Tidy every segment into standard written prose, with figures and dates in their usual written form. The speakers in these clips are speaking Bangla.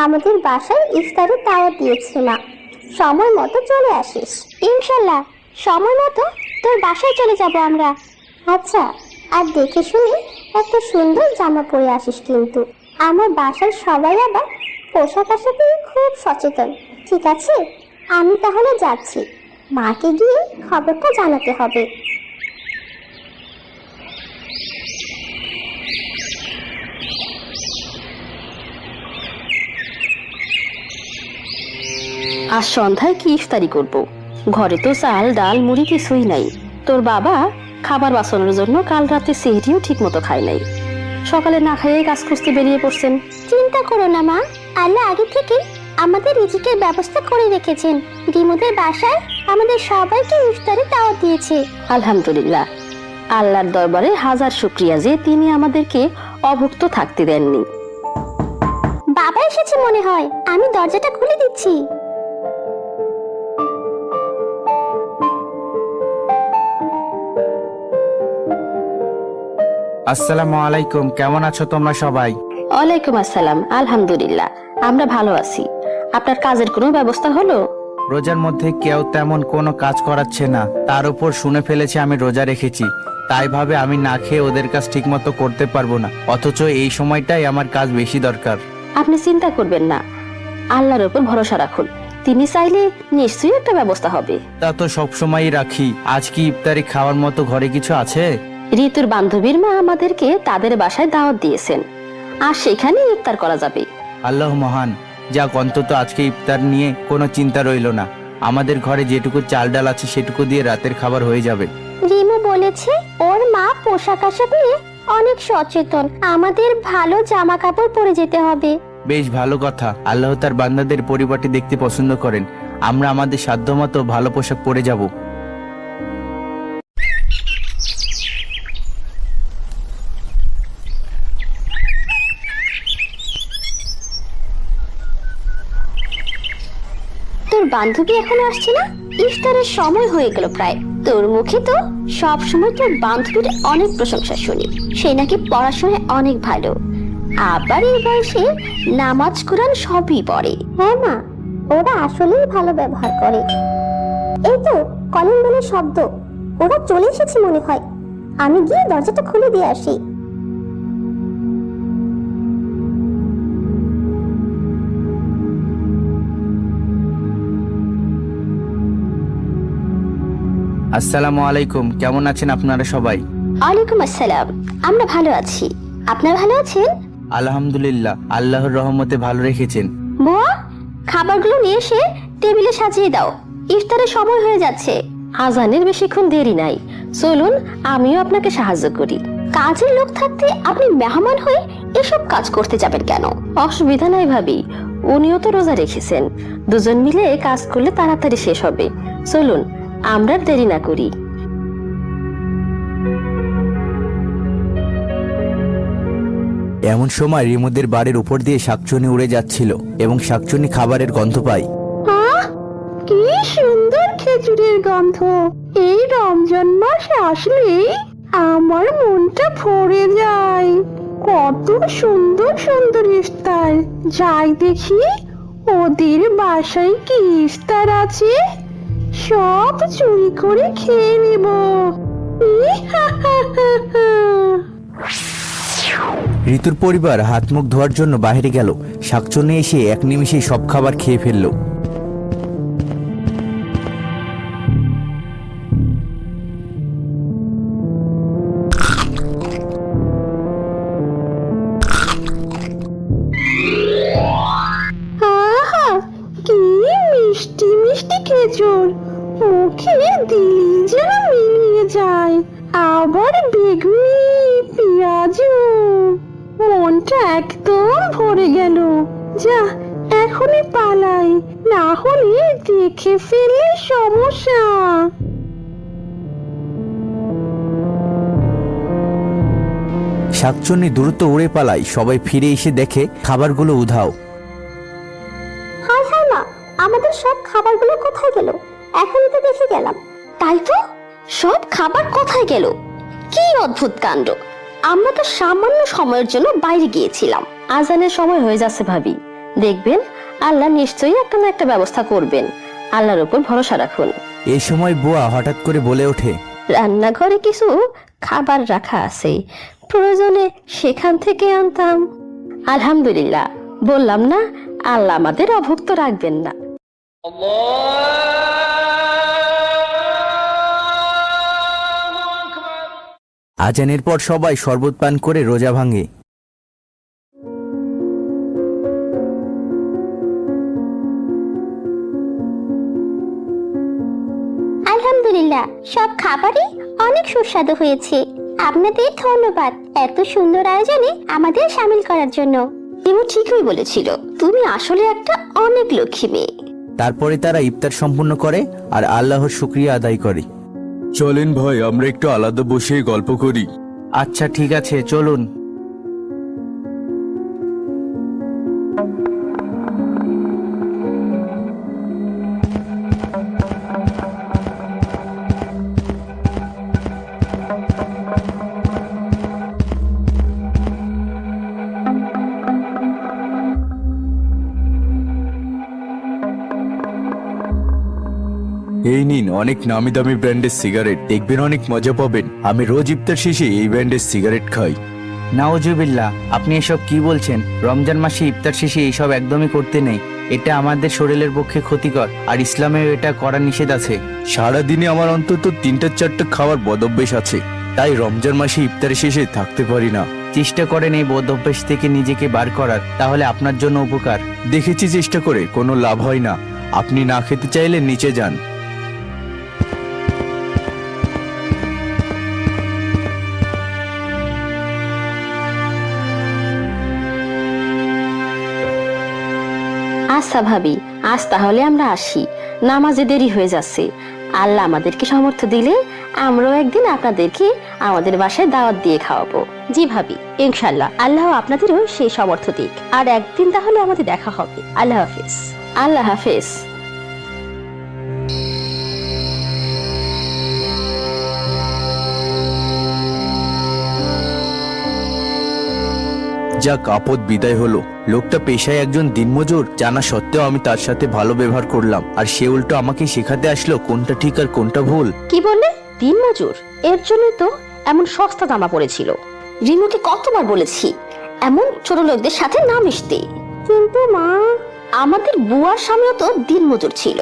আমাদের বাসায় ইফতারের দাওয়াত দিয়েছে মা, সময় মতো চলে আসিস। ইনশাল্লাহ সময় মতো তোর বাসায় চলে যাব আমরা। আচ্ছা, আর দেখে শুনে একটা সুন্দর জামা পরে আসিস কিন্তু। আমার বাসার সবাই আবার পোশাক আশাকে খুব সচেতন, ঠিক আছে? আমি তাহলে যাচ্ছি, মাকে গিয়ে খবরটা জানাতে হবে। আজ সন্ধ্যায় কি ইফতারি করব? ঘরে তো চাল ডাল মুড়ি কিছুই নাই। তোর বাবা খাবার বাঁচানোর জন্য কাল রাতে সেহরিও ঠিক মতো খায় নাই, সকালে না খাইয়ে কাজ খুঁজতে বেরিয়ে পড়ছেন। চিন্তা করো না মা, আল্লাহ আগে থেকে আমাদের রিজিকের ব্যবস্থা করে রেখেছেন। রিমুদের বাসায় আমাদের সবাইকে ইফতারে দাওয়াত দিয়েছে। আলহামদুলিল্লাহ, আল্লাহর দরবারে হাজার শুকরিয়া যে তিনি আমাদেরকে অভুক্ত থাকতে দেননি। বাবা এসেছে মনে হয়, আমি দরজাটা খুলে দিচ্ছি। আসসালামু আলাইকুম, কেমন আছো তোমরা সবাই? ওয়ালাইকুম আসসালাম, আলহামদুলিল্লাহ আমরা ভালো আছি। আপনার কাজের কোনো ব্যবস্থা হলো? রোজার মধ্যে কেউ তেমন কোনো কাজ করাচ্ছে না, তার উপর শুনে ফেলেছে আমি রোজা রেখেছি, তাই ভাবে আমি না খেয়ে ওদের কাজ ঠিক মতো করতে পারবো না, অথচ এই সময়টাই আমার কাজ বেশি দরকার। আপনি চিন্তা করবেন না, আল্লাহর উপর ভরসা রাখুন, তিনি চাইলে নিশ্চয়ই একটা ব্যবস্থা হবে। তা তো সবসময়ই রাখি, আজ কি ইফতারি খাওয়ার মতো ঘরে কিছু আছে? ঋতুর বান্ধবীর মা আমাদেরকে তাদের বাসায় দাওয়াত দিয়েছেন, আর সেখানে ইফতার করা যাবে। আল্লাহ মহান, যাক অন্তত আজকে ইফতার নিয়ে কোনো চিন্তা রইল না, আমাদের ঘরে যেটুকু চাল ডাল আছে সেটুকু দিয়ে রাতের খাবার হয়ে যাবে। রিমু বলেছে ওর মা পোশাক আশাক নিয়ে অনেক সচেতন, আমাদের ভালো জামা কাপড় পরে যেতে হবে। বেশ ভালো কথা, আল্লাহ তার বান্দাদের পরিপাটি দেখতে পছন্দ করেন, আমরা আমাদের সাধ্যমতো ভালো পোশাক পরে যাব। তোর বান্ধবী এখনো আসছে না? ইফতারের সময় হয়ে গেল প্রায়। তোর মুখে তো সব সময় তোর বান্ধবীর অনেক প্রশংসা শুনি, সে নাকি পড়াশোনায় অনেক ভালো, আবার এই বয়সে নামাজ কোরআন সবই পড়ে। হ্যাঁ মা, ওরা আসলেই ভালো ব্যবহার করে। এই তো কলিং বেলের শব্দ, ওরা চলে এসেছে মনে হয়, আমি গিয়ে দরজাটা খুলে দিয়ে আসি। আসসালামু আলাইকুম, কেমন আছেন আপনারা সবাই? ওয়ালাইকুম আসসালাম, আমরা ভালো আছি, আপনারা ভালো আছেন? আলহামদুলিল্লাহ, আল্লাহর রহমতে ভালো রেখেছেন। বুয়া, খাবারগুলো নিয়ে এসে টেবিলে সাজিয়ে দাও, ইফতারের সময় হয়ে যাচ্ছে। আজানের বেশিক্ষণ দেরি নাই, চলুন আমিও আপনাকে সাহায্য করি। কাজের লোক থাকতে আপনি মেহমান হয়ে এসব কাজ করতে যাবেন কেন? অসুবিধা নাই ভাবি, উনিও তো রোজা রেখেছেন, দুজন মিলে কাজ করলে তাড়াতাড়ি শেষ হবে। চলুন আমরা দেরি না করি। এমন সময় রিমুদের বাড়ির উপর দিয়ে শাকচুনি উড়ে যাচ্ছিল এবং শাকচুনি খাবারের গন্ধ পায়। কি সুন্দর খেজুরের গন্ধ! এই রমজান মাস আসলেই আমার মনটা ভরে যায়। কত সুন্দর সুন্দর ইফতার! যাই দেখি ওদের বাসায় কি ইফতার আছে, সব চুরি করে খেয়ে নেব। ঋতুর পরিবার হাত মুখ ধোয়ার জন্য বাইরে গেল, শাকচুনি এসে এক নিমিষেই সব খাবার খেয়ে ফেললো। কি মিষ্টি মিষ্টি খেজুর, মুখে দিলি যেন মিলিয়ে যায়। আবার বেগুনি পেঁয়াজও, মনটা একদম ভরে গেল। যা, এখনই পালাই, না হলে দেখে ফেললে সমস্যা। শাকচুন্নি দ্রুত উড়ে পালায়, সবাই ফিরে এসে দেখে খাবারগুলো উধাও। হায় হায় মা, আমাদের সব খাবারগুলো কোথায় গেল? এখনই তো দেখে গেলাম। তাই তো, সব খাবার কোথায় গেল? কি অদ্ভুত কাণ্ড! আমরা তো সামান্য সময়ের জন্য বাইরে গিয়েছিলাম। আজানের সময় হয়ে যাচ্ছে ভাবি, দেখবেন আল্লাহ নিশ্চয়ই একটা না একটা ব্যবস্থা করবেন। আল্লাহর উপর ভরসা রাখুন। এই সময় বুয়া হঠাৎ করে বলে ওঠে, রান্নাঘরে কিছু খাবার রাখা আছে, প্রয়োজনে সেখান থেকে আনতাম। আলহামদুলিল্লাহ, বললাম না আল্লাহ আমাদের অভুক্ত রাখবেন না। আজানের পর সবাই শরবত পান করে রোজা ভাঙে। আলহামদুলিল্লাহ, সব খাবারই অনেক সুস্বাদু হয়েছে। আপনাদের ধন্যবাদ এত সুন্দর আয়োজনে আমাদের সামিল করার জন্য। রিমু ঠিকই বলেছিল, তুমি আসলে একটা অনেক লক্ষ্মী মেয়ে। তারপরে তারা ইফতার সম্পূর্ণ করে আর আল্লাহর শুকরিয়া আদায় করে। চলেন ভাই, আমরা একটু আলাদা বসে গল্প করি। আচ্ছা ঠিক আছে, চলুন। এই নিন অনেক নামি দামি ব্র্যান্ডের সিগারেট, দেখবেন অনেক মজা পাবেন। আমি রোজ ইফতার শেষে এই ব্র্যান্ডের সিগারেট খাই। নাউজুবিল্লাহ, আপনি এসব কি বলছেন? রমজান মাসে ইফতার শেষে এইসব একদমই করতে নেই। এটা আমাদের শরীরের পক্ষে ক্ষতিকর, আর ইসলামেও এটা করা নিষেধ আছে। সারাদিনে আমার অন্তত 3-4টা খাওয়ার বদঅভ্যেস আছে, তাই রমজান মাসে ইফতারের শেষে থাকতে পারি না। চেষ্টা করেন এই বদ অভ্যাস থেকে নিজেকে বার করার, তাহলে আপনার জন্য উপকার। দেখেছি চেষ্টা করে কোনো লাভ হয় না। আপনি না খেতে চাইলে নিচে যান। আচ্ছা ভাবি, আজ তাহলে আমরা আসি, নামাজে দেরি হয়ে যাচ্ছে। আল্লাহ আমাদেরকে সামর্থ্য দিলে আমরাও একদিন আপনাদেরকে আমাদের বাসায় দাওয়াত দিয়ে খাওয়াবো। জি ভাবি, ইনশাল্লাহ আল্লাহ আপনাদেরও সেই সামর্থ্য দিক। আর একদিন তাহলে আমাদের দেখা হবে। আল্লাহ হাফেজ। আল্লাহ হাফেজ। যাক, আপদ বিদায় হলো। লোকটা পেশায় একজন দিনমজুর জানা সত্ত্বেও আমি তার সাথে ভালো ব্যবহার করলাম, আর সে উল্টো আমাকে শেখাতে আসলো কোনটা ঠিক আর কোনটা ভুল। কি বললে? দিনমজুর? এর জন্যই তো এমন সস্তা জামা পড়েছিল। রিমুকে কতবার বলেছি এমন ছোট লোকদের সাথে না মিশতে। কিন্তু মা, আমাদের বুয়ার স্বামীও তো দিনমজুর ছিল।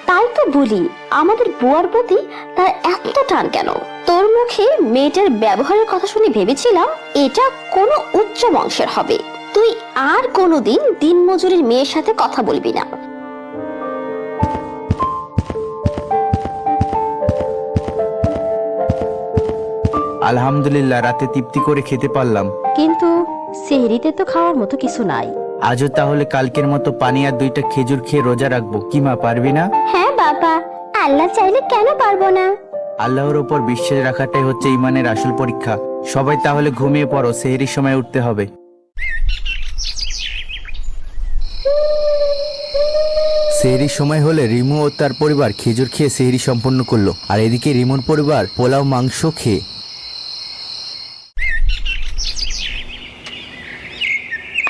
তাই তো বলি, আমাদের বুয়ার প্রতি তার এত টান কেন? তোর মুখে মেয়েটার ব্যবহারের কথা শুনে ভেবেছিলাম এটা কোনো উচ্চ বংশের হবে। তুই আর কোনোদিন দিনমজুরের মেয়ের সাথে কথা বলবি না। আলহামদুলিল্লাহ, রাতে তৃপ্তি করে খেতে পারলাম। কিন্তু সেহরিতে তো খাওয়ার মতো কিছু নাই। আজও তাহলে কালকের মতো পানি আর 2টা খেজুর খেয়ে রোজা রাখবো। কি মা, পারবি না? হ্যাঁ বাবা, আল্লাহ চাইলে কেন পারবো না। আল্লাহর ওপর বিশ্বাস রাখাটাই হচ্ছে ইমানের আসল পরীক্ষা। সবাই তাহলে ঘুমিয়ে পড়ো, সেহরির সময় উঠতে হবে। সেহরির সময় হলে রিমু ও তার পরিবার খেজুর খেয়ে সেহরি সম্পন্ন করলো, আর এদিকে রিমুর পরিবার পোলাও মাংস খেয়ে।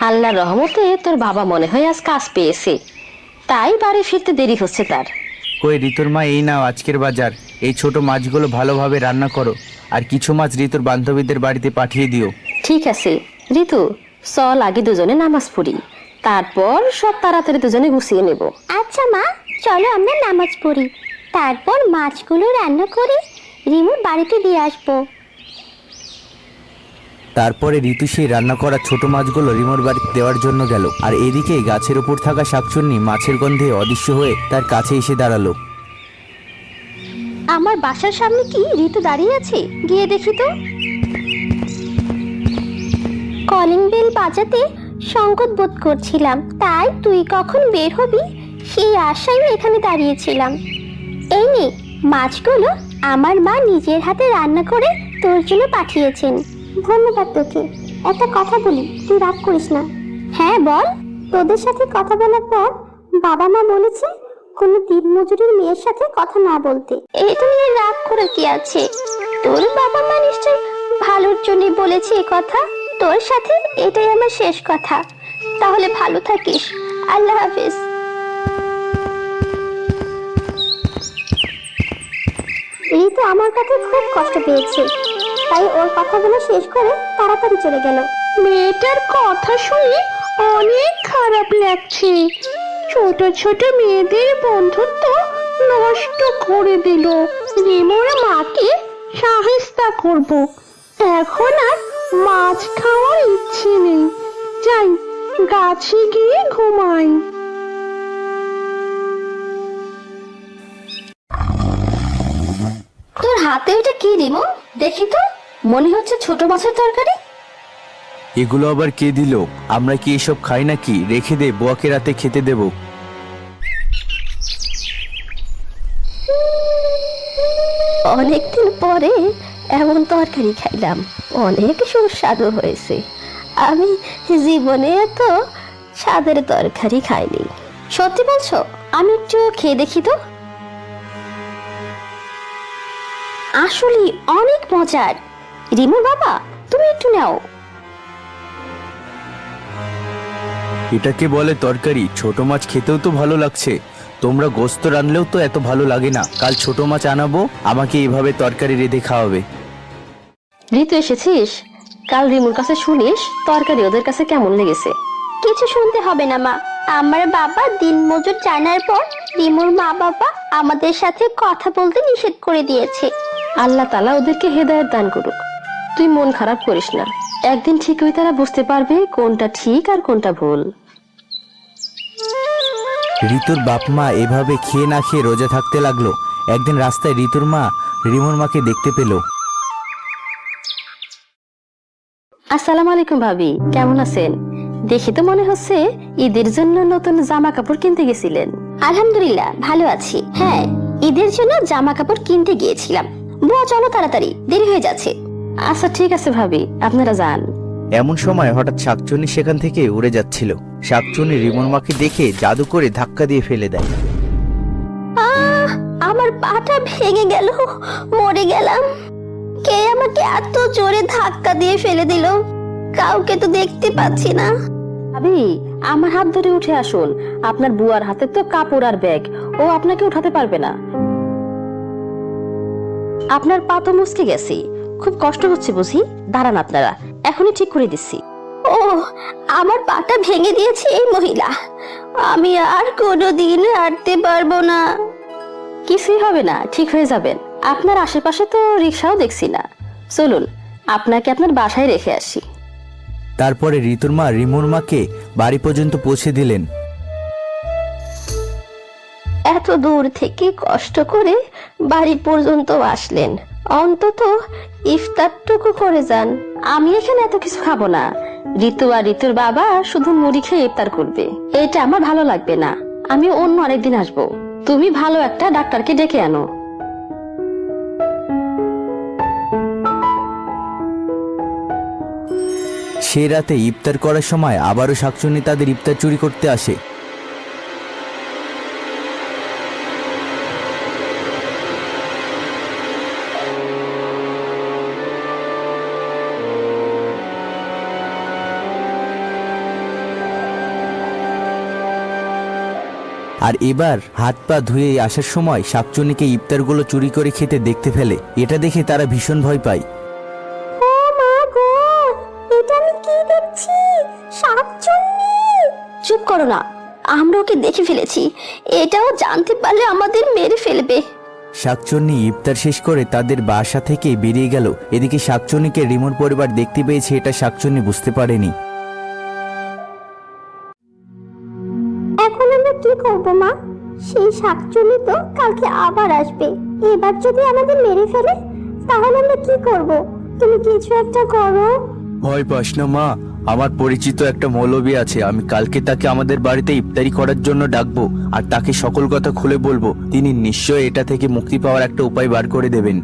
আল্লাহর রহমতে তোর বাবা মনে হয় আজ কাজ পেয়েছে, তাই বাড়ি ফিরতে দেরি হচ্ছে তার। কই ঋতুর মা, এই নাও আজকের বাজার। এই ছোট মাছগুলো ভালোভাবে রান্না করো, আর কিছু মাছ ঋতুর বান্ধবীদের বাড়িতে পাঠিয়ে দিও। ঠিক আছে ঋতু, চল আগে দুজনে নামাজ পড়ি, তারপর সব তাড়াতাড়ি দুজনে গুছিয়ে নেব। আচ্ছা মা, চলো আমরা নামাজ পড়ি, তারপর মাছগুলো রান্না করে রিমুর বাড়িতে দিয়ে আসবো। তারপরে ঋতু সেই রান্না করা ছোট মাছগুলো রিমোর বাড়িতে দেওয়ার জন্য গেল, আর এদিকে গাছের উপর থাকা শাকচুন্নি মাছের গন্ধে অদৃশ্য হয়ে তার কাছে এসে দাঁড়ালো। আমার বাসার সামনে কি ঋতু দাঁড়িয়ে আছে? গিয়ে দেখি তো। কলিং বেল বাজাতে সংকট বোধ করছিলাম, তাই তুই কখন বের হবি সেই আশায় এখানে দাঁড়িয়েছিলাম। এই নে মাছগুলো, আমার মা নিজের হাতে রান্না করে তোর জন্য পাঠিয়েছেন। ধন্যবাদ তোকে। একটা কথা বলি, তুই রাগ করিস না। হ্যাঁ বল। তোদের সাথে কথা বলার পর বাবা মা বলেছে কোনো দিনমজুরের মেয়ের সাথে কথা না বলতে। এটা নিয়ে রাগ করে কি আছে? তোর বাবা মা নিশ্চয় ভালোর জন্য বলেছে এ কথা। তোর সাথে এটাই আমার শেষ কথা। তাহলে ভালো থাকিস আল্লাহ হাফিজ। ঋতু আমার কাছে খুব কষ্ট পেয়েছে, তাই ওর কথাগুলো শেষ করে তাড়াতাড়ি চলে গেল। মেয়েটার কথা শুনে অনেক খারাপ লাগছে। ছোট ছোট মেয়েদের বন্ধুত্ব নষ্ট করে দিল। রিমোর মাকে সাহেস্তা করব। এখন আর মাছ খাওয়ার ইচ্ছে নেই। যাই, গাছে গিয়ে ঘুমাই। তোর হাতে ওটা কি রিমো? দেখি তো, মনে হচ্ছে ছোট মাছের তরকারি। এগুলো আবার কে দিল? আমরা কি এসব খাই নাকি? রেখে দে, বুয়াকে রাতে খেতে দেব। অনেকদিন পরে এমন তরকারি খাইলাম, অনেক সুস্বাদু হয়েছে। আমি জীবনে এত স্বাদের তরকারি খাইনি। সত্যি বলছো? আমি একটু খেয়ে দেখি তো। আসলে অনেক মজার। রিমু বাবা, তুমি একটু নাও। এটাকে বলে তরকারি? ছোট মাছ খেতেও তো ভালো লাগছে। তোমরা গোস্ত রাঁধলেও তো এত ভালো লাগে না। কাল ছোট মাছ আনাবো, আমাকে এইভাবে তরকারি রেঁধে খাওয়াবে। ঋতু এসেছিস? কাল রিমুর কাছে শুনিস তরকারি ওদের কাছে কেমন লেগেছে। কিছু শুনতে হবে না মা, আমার বাবা দিনমজুর জানার পর রিমুর মা বাবা আমাদের সাথে কথা বলতে নিষেধ করে দিয়েছে। আল্লাহ তাআলা ওদেরকে হেদায়েত দান করুক। তুই মন খারাপ করিস না, একদিন ঠিকই তারা বুঝতে পারবে কোনটা ঠিক আর কোনটা ভুল। ঋতুর বাপ মা এভাবে খেয়ে না খেয়ে রোজা থাকতে লাগলো। একদিন রাস্তায় ঋতুর মা রিমুর মাকে দেখতে পেল। আসসালামু আলাইকুম ভাবি, কেমন আছেন? দেখি তো মনে হচ্ছে ঈদের জন্য নতুন জামা কাপড় কিনতে গেছিলেন। আলহামদুলিল্লাহ ভালো আছি। হ্যাঁ, ঈদের জন্য জামা কাপড় কিনতে গিয়েছিলাম। বুয়া চলো তাড়াতাড়ি, দেরি হয়ে যাচ্ছে। আচ্ছা ঠিক আছে ভাবি, আপনারা যান। এমন সময় হঠাৎ শাকচুন্নি সেখান থেকে উড়ে যাচ্ছিল। শাকচুন্নি রিমুর মাকে দেখে জাদু করে ধাক্কা দিয়ে ফেলে দেয়। আমার পাটা ভেঙে গেল, মরে গেলাম। কে আমাকে এত জোরে ধাক্কা দিয়ে ফেলে দিল? কাউকে তো দেখতে পাচ্ছি না। ভাবি, আমার হাত ধরে উঠে আসুন। আপনার বুয়ার হাতে তো কাপড় আর ব্যাগ, ও আপনাকে উঠাতে পারবে না। আপনার পা তো মুচকে গেছে, খুব কষ্ট হচ্ছে বুঝি। দাঁড়ান, আপনারা এখনই ঠিক করে দিচ্ছি। ও, আমার পাটা ভেঙে দিয়েছে এই মহিলা। আমি আর কোনোদিন হাঁটতে পারবো না। কিছুই হবে না, ঠিক হয়ে যাবেন। আপনার আশেপাশে তো রিক্সাও দেখছি না। চলুন, আপনাকে আপনার বাসায় রেখে আসি। তারপরে ঋতুর মা রিমুর মাকে বাড়ি পর্যন্ত পৌঁছে দিলেন। এত দূর থেকে কষ্ট করে বাড়ি পর্যন্ত আসলেন, অন্তত ইফতারটুকু করে যান। আমি এখানে এত কিছু খাবো না। ঋতু আর ঋতুর বাবা শুধু মুড়ি খেয়ে ইফতার করবে, এটা আমার ভালো লাগবে না। আমি অন্য আরেকদিন আসবো। তুমি ভালো একটা ডাক্তারকে ডেকে আনো। সে রাতে ইফতার করার সময় আবারও শাকচুন্নি তাদের ইফতার চুরি করতে আসে। আর এবার হাত পা ধুয়ে আসার সময় শাকচুন্নিকে ইফতারগুলো চুরি করে খেতে দেখতে ফেলে। এটা দেখে তারা ভীষণ ভয় পায়। ও মা গো, এটা আমি কি দেখছি? শাকচুন্নি! চুপ করো না, আমরা ওকে দেখে ফেলেছি। এটাও জানতে পারলে আমাদের মেরে ফেলবে। শাকচুন্নি ইফতার শেষ করে তাদের বাসা থেকে বেরিয়ে গেল। এদিকে শাকচুন্নিকে রিমুর পরিবার দেখতে পেয়েছে, এটা শাকচুন্নি বুঝতে পারেনি। এখন আমরা কি করব মা? সেই শাকচুন্নি তো কালকে আবার আসবে। এবার যদি আমাদের মেরে ফেলে তাহলে আমরা কি করব? তুমি কিছু একটা করো। ভয় পাস না মা, আমার পরিচিত একটা মৌলবী আছে। আমি কালকে তাকে আমাদের বাড়িতে ইফতারি করার জন্য ডাকবো আর তাকে সকল কথা খুলে বলবো। তিনি নিশ্চয় এটা থেকে মুক্তি পাওয়ার একটা উপায় বার করে দেবেন।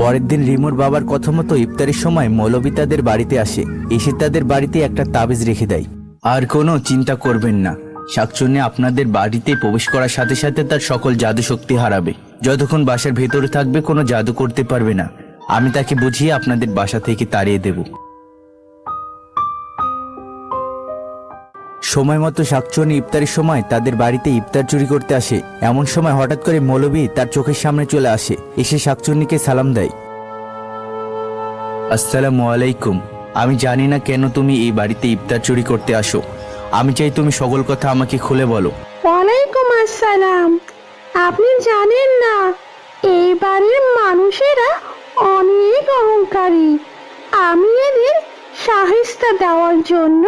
পরের দিন রিমুর বাবার কথা মতো ইফতারের সময় মৌলবী তাদের বাড়িতে আসে। এসে তাদের বাড়িতে একটা তাবিজ রেখে দেয়। আর কোনো চিন্তা করবেন না, শাকচুন্নি আপনাদের বাড়িতে প্রবেশ করার সাথে সাথে তার সকল জাদু শক্তি হারাবে। যতক্ষণ বাসার ভেতরে থাকবে কোনো জাদু করতে পারবে না। আমি তাকে বুঝিয়ে আপনাদের বাসা থেকে তাড়িয়ে দেব। সময় মতো শাকচুনি ইফতারের সময় তাদের বাড়িতে ইফতার চুরি করতে আসে। এমন সময় হঠাৎ করে মৌলবী তার চোখের সামনে চলে আসে, এসে শাকচুন্নিকে সালাম দেয়। আসসালামু আলাইকুম। আমি জানি না কেন তুমি এই বাড়িতে ইফতার চুরি করতে আসো। আমি চাই তুমি সকল কথা আমাকে খুলে বলো। ওয়ালাইকুম আসসালাম। আপনি জানেন না, এই বাড়ির মানুষেরা অনেক অহংকারী। আমি এদের শাহিস্তা দেওয়ার জন্য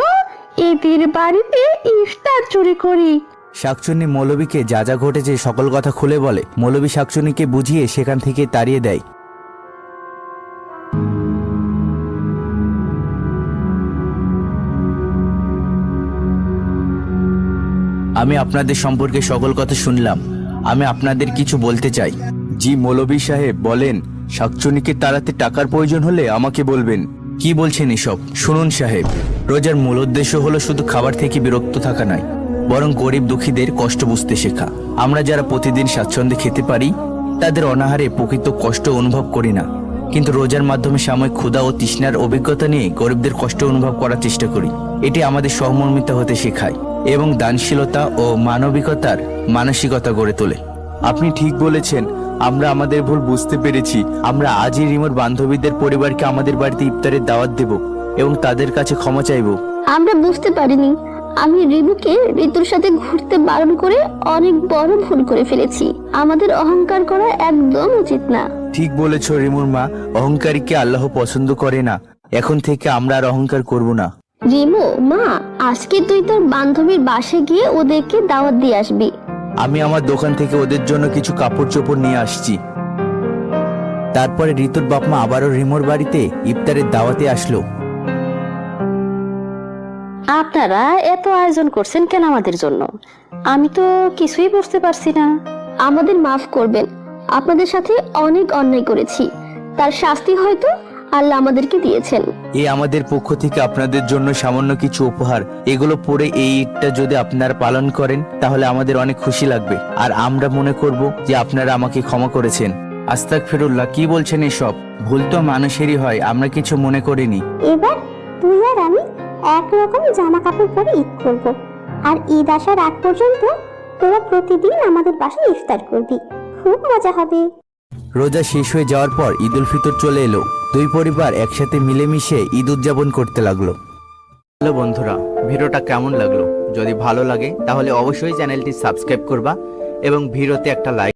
এদের বাড়িতে ইফতার চুরি করি। শাকচুন্নি মৌলবীকে যা যা ঘটেছে সকল কথা খুলে বলে। মৌলবী শাকচুন্নিকে বুঝিয়ে সেখান থেকে তাড়িয়ে দেয়। আমি আপনাদের সম্পর্কে সকল কথা শুনলাম। আমি আপনাদের কিছু বলতে চাই। জি মৌলবী সাহেব বলেন। শাকচুন্নিকে তাড়াতে টাকার প্রয়োজন হলে আমাকে বলবেন। কি বলছেন এসব? শুনুন সাহেব, রোজার মূল উদ্দেশ্য হলো শুধু খাবার থেকে বিরক্ত থাকা নয়, বরং গরিব দুঃখীদের কষ্ট বুঝতে শেখা। আমরা যারা প্রতিদিন স্বাচ্ছন্দ্যে খেতে পারি, তাদের অনাহারে প্রকৃত কষ্ট অনুভব করি না, কিন্তু রোজার মাধ্যমে সাময়িক ক্ষুধা ও তৃষ্ণার অভিজ্ঞতা নিয়ে গরিবদের কষ্ট অনুভব করার চেষ্টা করি। এটি আমাদের সহমর্মিতা হতে শেখায় এবং দানশীলতা ও মানবিকতার মানসিকতা গড়ে তোলে। আপনি ঠিক বলেছেন। আমরা আমাদের ভুল বুঝতে পেরেছি। আমরা আজই রিমোর বান্ধবীদের পরিবারকে আমাদের বাড়িতে ইফতারের দাওয়াত দেব এবং তাদের কাছে ক্ষমা চাইব। আমরা বুঝতে পারিনি। আমি রিমুকে ঋতুর সাথে ঘুরতে বারণ করে অনেক বড় ভুল করে ফেলেছি। আমাদের অহংকার করা একদম উচিত না। ঠিক বলেছ রিমুর মা, অহংকারীকে আল্লাহ পছন্দ করে না। এখন থেকে আমরা আর অহংকার করব না। রিমু, মা, আজকে তুই তোর বান্ধবীর বাসায় গিয়ে ওদেরকে দাওয়াত দিয়ে আসবি। আমি আমার দোকান থেকে ওদের জন্য কিছু কাপড় চোপড় নিয়ে আসছি। তারপরে ঋতুর বাপমা আবারও রিমোর বাড়িতে ইফতারের দাওয়াতে আসলো। আপনারা এত আয়োজন করছেন কেন আমাদের জন্য? আমি তো কিছুই বুঝতে পারছি না। আমাদের মাফ করবেন, আপনাদের সাথে অনেক অন্যায় করেছি, তার শাস্তি হয়তো আল্লাহ আমাদেরকে দিয়েছেন। আমাদের পক্ষ থেকে আপনাদের জন্য সামান্য কিছু উপহার। এগুলো পরে এই ঈদটা যদি আপনারা পালন করেন তাহলে আমাদের অনেক খুশি লাগবে, আর আমরা মনে করব যে আপনারা আমাকে ক্ষমা করেছেন। আস্তাগফিরুল্লাহ, কি বলছেন এসব? ভুল তো মানুষেরই হয়, আমরা কিছু মনে করিনি। এবার তুই আর আমি একরকম জামা কাপড় পরে ঈদ করব, আর ঈদ আসার আগ পর্যন্ত তোরা প্রতিদিন আমাদের বাসায় ইফতার করবি। খুব মজা হবে। রোজা শেষ হয়ে যাওয়ার পর ঈদ উল ফিতর চলে এলো। দুই পরিবার একসাথে মিলেমিশে ঈদ উদযাপন করতে লাগলো। হ্যালো বন্ধুরা, ভিডিওটা কেমন লাগলো? যদি ভালো লাগে তাহলে অবশ্যই চ্যানেলটি সাবস্ক্রাইব করবা এবং ভিডিওতে একটা লাইক